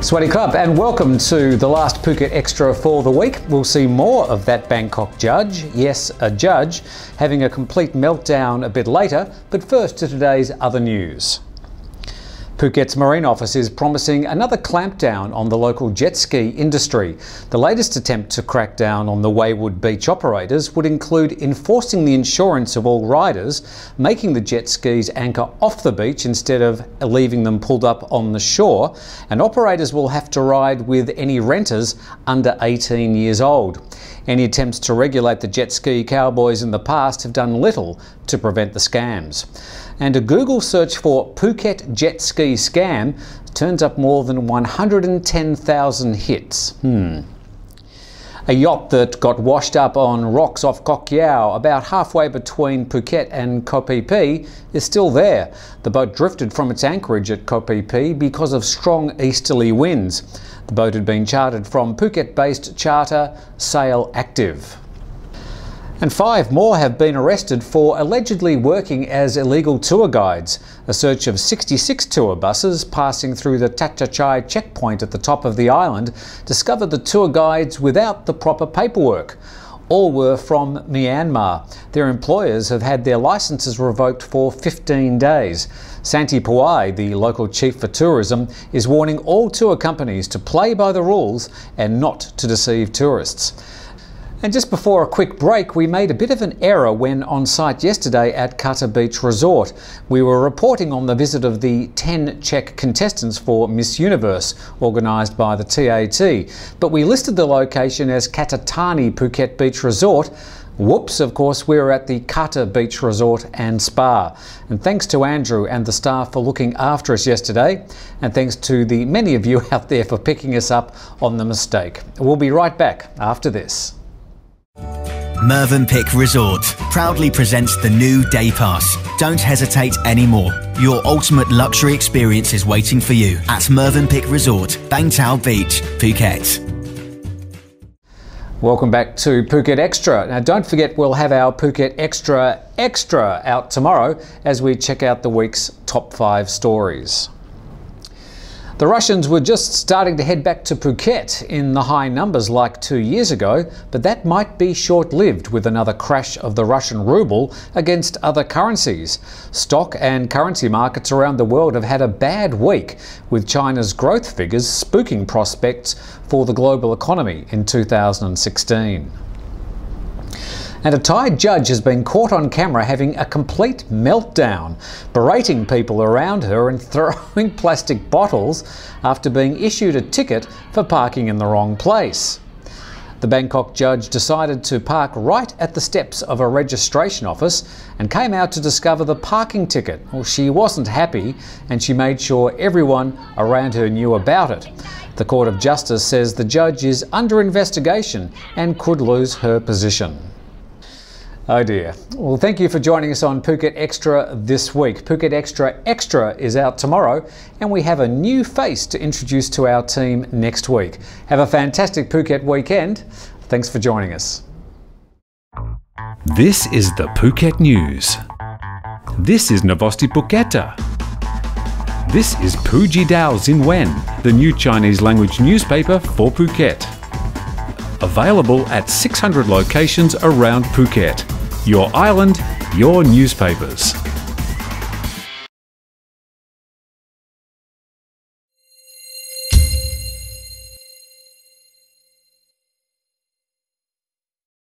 Swaddy Club, and welcome to the last Phuket Extra for the week. We'll see more of that Bangkok judge, yes, a judge, having a complete meltdown a bit later, but first to today's other news. Phuket's Marine Office is promising another clampdown on the local jet ski industry. The latest attempt to crack down on the wayward beach operators would include enforcing the insurance of all riders, making the jet skis anchor off the beach instead of leaving them pulled up on the shore, and operators will have to ride with any renters under 18 years old. Any attempts to regulate the jet ski cowboys in the past have done little to prevent the scams. And a Google search for Phuket jet ski scam turns up more than 110,000 hits. A yacht that got washed up on rocks off Koh Kiao about halfway between Phuket and Koh Phi Phi is still there. The boat drifted from its anchorage at Koh Phi Phi because of strong easterly winds. The boat had been chartered from Phuket-based charter Sail Active. And 5 more have been arrested for allegedly working as illegal tour guides. A search of 66 tour buses passing through the Tachachai checkpoint at the top of the island discovered the tour guides without the proper paperwork. All were from Myanmar. Their employers have had their licences revoked for 15 days. Santi Pawai, the local chief for tourism, is warning all tour companies to play by the rules and not to deceive tourists. And just before a quick break, we made a bit of an error when on site yesterday at Kata Beach Resort. We were reporting on the visit of the 10 Czech contestants for Miss Universe, organised by the TAT, but we listed the location as Katatani Phuket Beach Resort. Whoops, of course, we were at the Kata Beach Resort and Spa. And thanks to Andrew and the staff for looking after us yesterday, and thanks to the many of you out there for picking us up on the mistake. We'll be right back after this. Mövenpick Resort proudly presents the new Day Pass. Don't hesitate anymore. Your ultimate luxury experience is waiting for you at Mövenpick Resort, Bang Tao Beach, Phuket. Welcome back to Phuket Extra. Now don't forget we'll have our Phuket Extra out tomorrow as we check out the week's top 5 stories. The Russians were just starting to head back to Phuket in the high numbers like 2 years ago, but that might be short-lived with another crash of the Russian ruble against other currencies. Stock and currency markets around the world have had a bad week, with China's growth figures spooking prospects for the global economy in 2016. And a Thai judge has been caught on camera having a complete meltdown, berating people around her and throwing plastic bottles after being issued a ticket for parking in the wrong place. The Bangkok judge decided to park right at the steps of a registration office and came out to discover the parking ticket. Well, she wasn't happy and she made sure everyone around her knew about it. The Court of Justice says the judge is under investigation and could lose her position. Oh dear. Well, thank you for joining us on Phuket Extra this week. Phuket Extra is out tomorrow, and we have a new face to introduce to our team next week. Have a fantastic Phuket weekend. Thanks for joining us. This is the Phuket News. This is Novosti Phuketa. This is Puji Dao Xinwen, the new Chinese language newspaper for Phuket. Available at 600 locations around Phuket. Your island, your newspapers.